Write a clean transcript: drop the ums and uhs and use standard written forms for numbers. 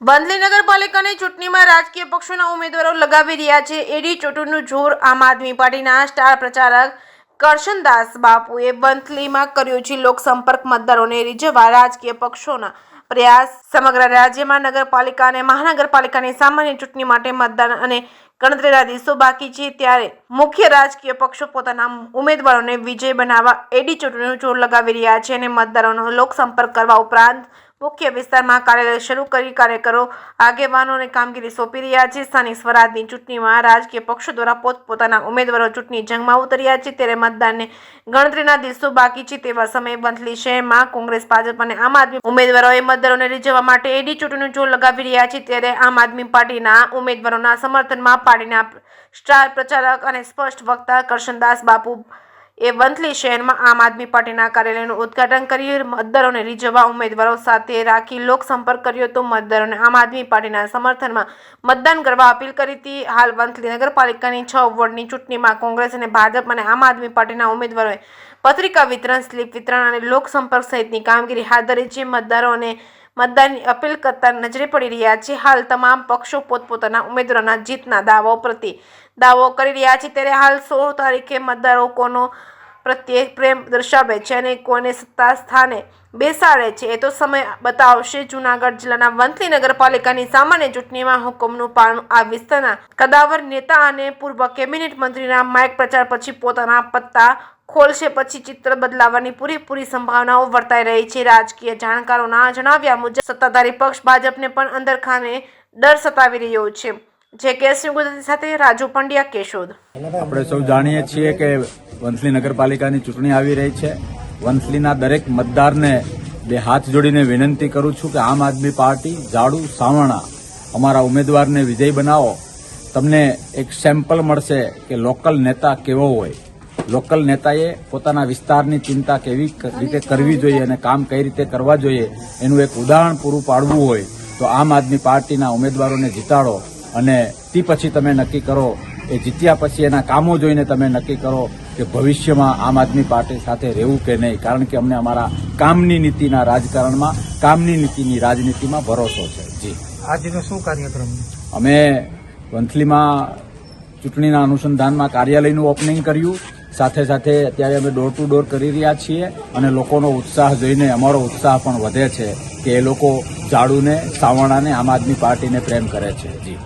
વંથલી નગરપાલિકાની ચૂંટણીમાં રાજકીય પક્ષોના ઉમેદવારો લગાવી રહ્યા છે એડી ચોટુનું જોર આમ આદમી પાર્ટીના સ્ટાર પ્રચારક કરશનદાસ બાપુએ વંથલીમાં કર્યો છે. લોકસંપર્ક મતદારોને રીઝવવા રાજકીય પક્ષોના પ્રયાસ. સમગ્ર રાજ્યમાં નગરપાલિકા અને મહાનગરપાલિકાની સામાન્ય ચૂંટણી માટે મતદાન અને ગણતરીના દિવસો બાકી છે, ત્યારે મુખ્ય રાજકીય પક્ષો પોતાના ઉમેદવારોને વિજય બનાવવા એડી ચોટુનું જોર લગાવી રહ્યા છે અને મતદારોનો લોકસંપર્ક કરવા ઉપરાંત મુખ્ય વિસ્તારમાં કાર્યાલય શરૂ કરી કાર્યકરો આગેવાનોને કામગીરી સોંપી રહ્યા છે. સ્થાનિક સ્વરાજની ચૂંટણીમાં રાજકીય પક્ષો દ્વારા પોતપોતાના ઉમેદવારો ચૂંટણી જંગમાં ઉતર્યા છે, ત્યારે મતદાનને ગણતરીના દિવસો બાકી છે. તેવા સમયે વંથલી શહેરમાં કોંગ્રેસ, ભાજપ અને આમ આદમી ઉમેદવારોએ મતદારોને રીઝવવા માટે એડી ચોટુનું જોર લગાવી રહ્યા છે, ત્યારે આમ આદમી પાર્ટીના ઉમેદવારોના સમર્થનમાં પાર્ટીના સ્ટાર પ્રચારક અને સ્પષ્ટ વક્તા કરશનદાસ બાપુ એ વંથલી શહેરમાં આમ આદમી પાર્ટીના કાર્યાલયનું ઉદ્ઘાટન કરી મતદારોને રીઝવવા ઉમેદવારો સાથે રાખી લોકસંપર્ક કર્યો હતો. મતદારોને આમ આદમી પાર્ટીના સમર્થનમાં મતદાન કરવા અપીલ કરી હતી. હાલ વંથલી નગરપાલિકાની 6 વોર્ડની ચૂંટણીમાં કોંગ્રેસ અને ભાજપ અને આમ આદમી પાર્ટીના ઉમેદવારોએ પત્રિકા વિતરણ, સ્લીપ વિતરણ અને લોકસંપર્ક સહિતની કામગીરી હાથ ધરી છે. મતદારોને મતદાનની અપીલ કરતા નજરે પડી રહ્યા છે. હાલ તમામ પક્ષો પોતપોતાના ઉમેદવારોના જીતના દાવો કરી રહ્યા છે, ત્યારે હાલ 16 તારીખે મતદારો કોનો પ્રત્યે પ્રેમ દર્શાવે છે અને કોને સત્તા સ્થાને બેસાડે છે એ તો સમય બતાવશે. જૂનાગઢ જિલ્લાના વંથલી નગરપાલિકાની સામાન્ય ચૂંટણીમાં હુકમનું પારણું આ વિસ્તારના કદાવર નેતા અને પૂર્વ કેબિનેટ મંત્રીના માઇક પ્રચાર પછી પોતાના પત્તા ખોલશે, પછી ચિત્ર બદલાવાની પૂરેપૂરી સંભાવનાઓ વર્તાઈ રહી છે. રાજકીય જાણકારોના જણાવ્યા મુજબ સત્તાધારી પક્ષ ભાજપને પણ અંદરખાને ડર સતાવી રહ્યો છે. જે કેસની ગુજરાતી સાથે રાજુ પંડ્યા, કેશોદ. આપણે સૌ જાણીએ છીએ કે વંથલી નગરપાલિકાની ચૂંટણી આવી રહી છે. વંથલીના દરેક મતદારને બે હાથ જોડીને વિનંતી કરું છું કે આમ આદમી પાર્ટી, જાડુ, સાવરણા અમારા ઉમેદવારને વિજય બનાવો. તમને એક સેમ્પલ મળશે કે લોકલ નેતા કેવો હોય. લોકલ નેતાએ પોતાના વિસ્તારની ચિંતા કેવી રીતે કરવી જોઈએ અને કામ કઈ રીતે કરવા જોઈએ એનું એક ઉદાહરણ પૂરું પાડવું હોય તો આમ આદમી પાર્ટીના ઉમેદવારોને જીતાડો અને તે પછી તમે નક્કી કરો, એ જીત્યા પછી એના કામો જોઈને તમે નક્કી કરો કે ભવિષ્યમાં આમ આદમી પાર્ટી સાથે રહેવું કે નહીં, કારણ કે અમને અમારા કામની નીતિના રાજકારણમાં, કામની નીતિની રાજનીતિમાં ભરોસો છે. જી, આજનો શું કાર્યક્રમ? અમે વંથલીમાં ચૂંટણીના અનુસંધાનમાં કાર્યાલયનું ઓપનિંગ કર્યું. સાથે સાથે અત્યારે અમે ડોર ટુ ડોર કરી રહ્યા છીએ અને લોકોનો ઉત્સાહ જોઈને અમારો ઉત્સાહ પણ વધે છે કે એ લોકો જાડુને, સાવરણાને, આમ આદમી પાર્ટીને પ્રેમ કરે છે. જી.